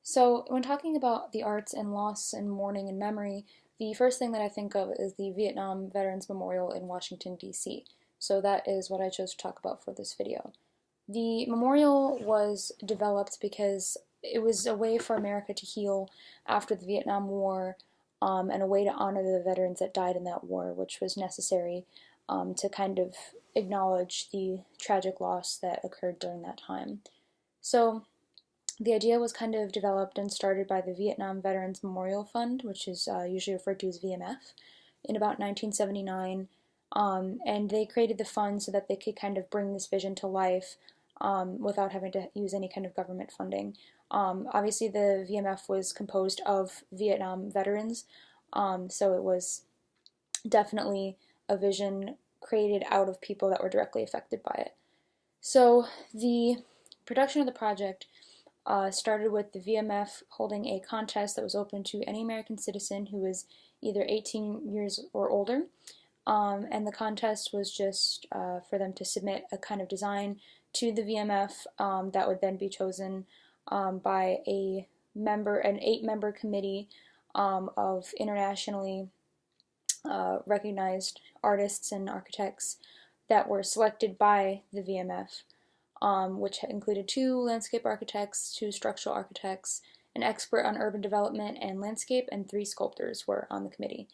So, when talking about the arts and loss and mourning and memory, the first thing that I think of is the Vietnam Veterans Memorial in Washington, D.C. So, that is what I chose to talk about for this video. The memorial was developed because it was a way for America to heal after the Vietnam War, and a way to honor the veterans that died in that war, which was necessary to kind of acknowledge the tragic loss that occurred during that time. So, the idea was kind of developed and started by the Vietnam Veterans Memorial Fund, which is usually referred to as VMF, in about 1979. And they created the fund so that they could kind of bring this vision to life without having to use any kind of government funding. Obviously, the VMF was composed of Vietnam veterans, so it was definitely a vision created out of people that were directly affected by it. So the production of the project started with the VMF holding a contest that was open to any American citizen who was either 18 years or older. And the contest was just for them to submit a kind of design to the VMF that would then be chosen by an 8-member committee of internationally recognized artists and architects that were selected by the VMF, which included 2 landscape architects, 2 structural architects, an expert on urban development and landscape, and 3 sculptors were on the committee.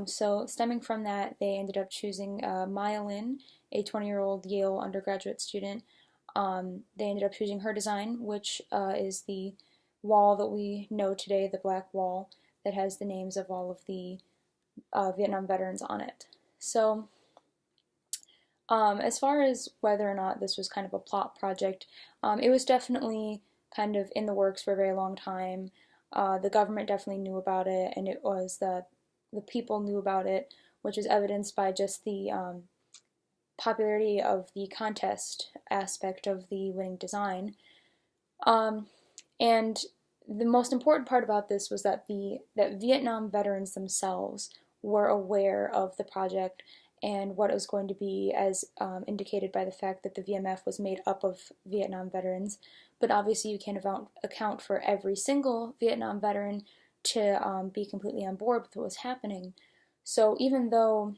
So stemming from that, they ended up choosing Maya Lin, a 20-year-old Yale undergraduate student. They ended up choosing her design, which is the wall that we know today, the black wall that has the names of all of the Vietnam veterans on it. So as far as whether or not this was kind of a plot project, it was definitely kind of in the works for a very long time. The government definitely knew about it, and it was the people knew about it, which is evidenced by just the popularity of the contest aspect of the winning design. And the most important part about this was that that Vietnam veterans themselves were aware of the project and what it was going to be, as indicated by the fact that the VMF was made up of Vietnam veterans. But obviously, you can't account for every single Vietnam veteran to be completely on board with what was happening. So even though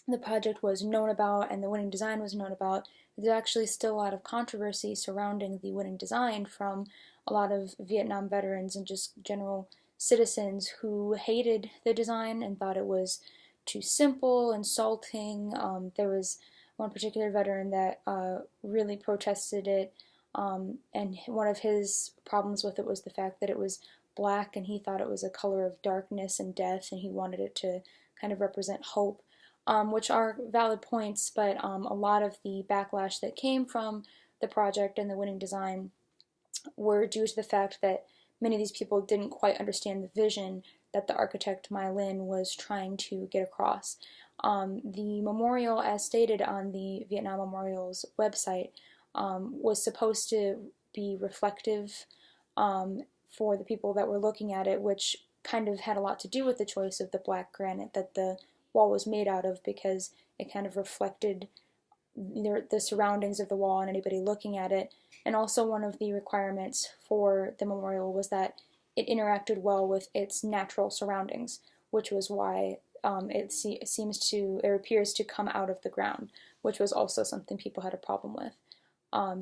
the project was known about and the winning design was known about, there's actually still a lot of controversy surrounding the winning design from a lot of Vietnam veterans and just general citizens who hated the design and thought it was too simple, insulting. There was one particular veteran that really protested it, and one of his problems with it was the fact that it was black, and he thought it was a color of darkness and death, and he wanted it to kind of represent hope, which are valid points, but a lot of the backlash that came from the project and the winning design were due to the fact that many of these people didn't quite understand the vision that the architect Mai Lin was trying to get across. The memorial, as stated on the Vietnam Memorial's website, was supposed to be reflective for the people that were looking at it, which kind of had a lot to do with the choice of the black granite that the wall was made out of, because it kind of reflected the surroundings of the wall and anybody looking at it. And also, one of the requirements for the memorial was that it interacted well with its natural surroundings, which was why it appears to come out of the ground, which was also something people had a problem with.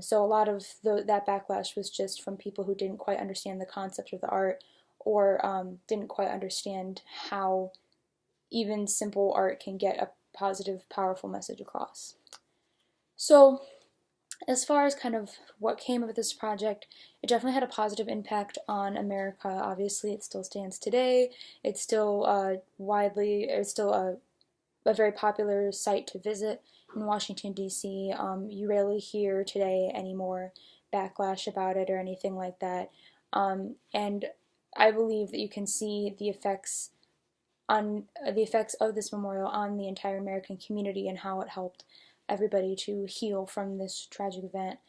So a lot of that backlash was just from people who didn't quite understand the concept of the art, or didn't quite understand how even simple art can get a positive, powerful message across. So as far as kind of what came of this project, it definitely had a positive impact on America. Obviously, it still stands today. It's still it's still a very popular site to visit in Washington, D.C. You rarely hear today any more backlash about it or anything like that. And I believe that you can see the effects of this memorial on the entire American community and how it helped everybody to heal from this tragic event.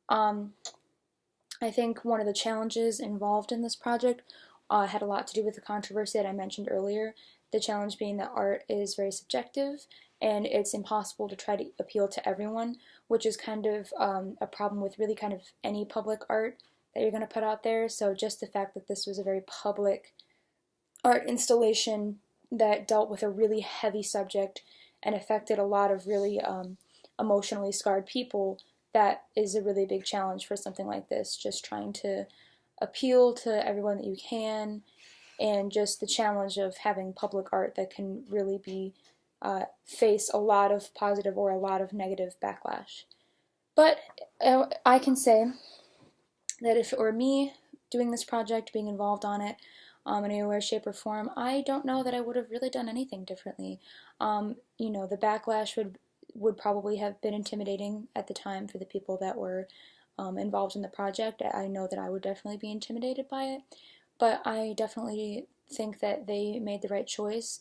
I think one of the challenges involved in this project had a lot to do with the controversy that I mentioned earlier. The challenge being that art is very subjective and it's impossible to try to appeal to everyone, which is kind of a problem with really kind of any public art that you're going to put out there. So just the fact that this was a very public art installation that dealt with a really heavy subject and affected a lot of really emotionally scarred people, that is a really big challenge for something like this. Just trying to appeal to everyone that you can, and just the challenge of having public art that can really be face a lot of positive or a lot of negative backlash. But I can say that if it were me doing this project, being involved on it in any way, shape, or form, I don't know that I would have really done anything differently. The backlash would probably have been intimidating at the time for the people that were involved in the project. I know that I would definitely be intimidated by it, but I definitely think that they made the right choice.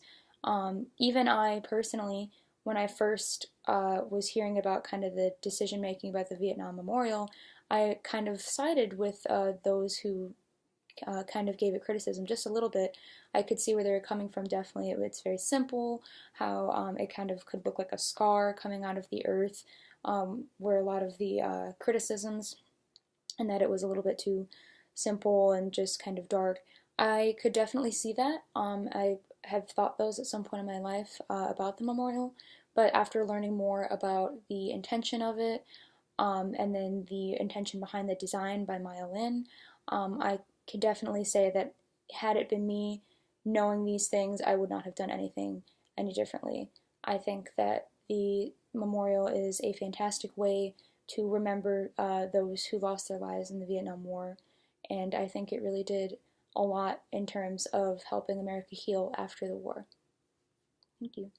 Even I personally, when I first was hearing about kind of the decision making about the Vietnam Memorial, I kind of sided with those who kind of gave it criticism just a little bit. I could see where they were coming from, definitely. It's very simple, how it kind of could look like a scar coming out of the earth, where a lot of the criticisms, and that it was a little bit too simple and just kind of dark. I could definitely see that. I have thought those at some point in my life about the memorial, but after learning more about the intention of it, and then the intention behind the design by Maya Lin, I can definitely say that had it been me knowing these things, I would not have done anything any differently. I think that the memorial is a fantastic way to remember those who lost their lives in the Vietnam War, and I think it really did a lot in terms of helping America heal after the war. Thank you.